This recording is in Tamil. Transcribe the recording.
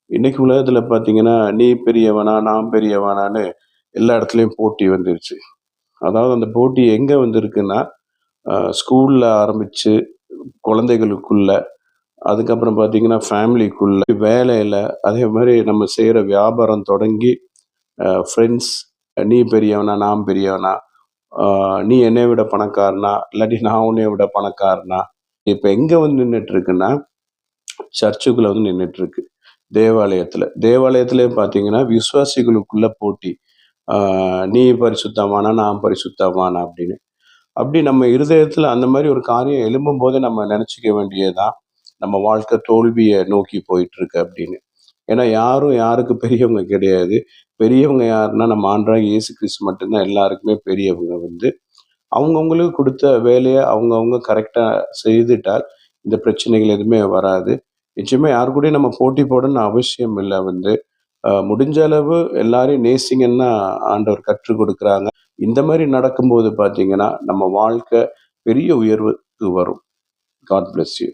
இன்னைக்கு உலகத்துல பார்த்தீங்கன்னா, நீ பெரியவனா, நான் பெரியவனான்னு எல்லா இடத்துலயும் போட்டி வந்துருச்சு. அதாவது அந்த போட்டி எங்க வந்திருக்குன்னா, ஸ்கூல்ல ஆரம்பிச்சு, குழந்தைகளுக்குள்ள, அதுக்கப்புறம் பார்த்தீங்கன்னா ஃபேமிலிக்குள்ள, வேலையில, அதே மாரி நம்ம செய்ற வியாபாரம் தொடங்கி, ஃப்ரெண்ட்ஸ் நீ பெரியவனா, நான் பெரியவனா, அ நீ என்னைய விட பணக்காரனா, இல்லாட்டி நான் உன்னைய விட பணக்காரனா, இப்ப எங்க வந்து நின்னுட்டு இருக்குன்னா, சர்ச்சுக்குள்ள வந்து நின்னுட்டு இருக்கு. தேவாலயத்துல. தேவாலயத்திலேயும் பார்த்தீங்கன்னா, விசுவாசிகளுக்குள்ள போட்டி. ஆ நீ பரிசுத்தவானா, நான் பரிசுத்தவானா அப்படின்னு. அப்படி நம்ம இருதயத்துல அந்த மாரி ஒரு காரியம் எழும்பும்போது நம்ம நெனச்சுக்க வேண்டியது தான், நம்ம வாழ்க்கை தோல்விய நோக்கி போயிட்டுருக்கு அப்படின்னு. ஏன்னா யாரும் யாருக்கு பெரியவங்க கிடையாது. பெரியவங்க யாருன்னா, நம்ம ஆண்டவராகிய இயேசு கிறிஸ்து மட்டும் தான் எல்லாருக்குமே பெரியவங்க வந்து. அவங்கவங்களுக்கு குடுத்த வேலைய அவங்கவங்க கரெக்ட்டா செய்துட்டால், இந்த பிரச்சனைகள் எதுவுமே வராது. நிச்சயமா யார் கூடயும் நம்ம போட்டி போடணும்னு அவசியம் இல்ல வந்து. முடிஞ்ச அளவு எல்லாரையும் நேசிங்கன்னு தான் ஆண்டவர் கற்றுக் குடுக்குறாங்க. இந்த மாரி நடக்கும்போது பார்த்தீங்கன்னா, நம்ம வாழ்க்கை பெரிய உயர்வுக்கு வரும். God bless you.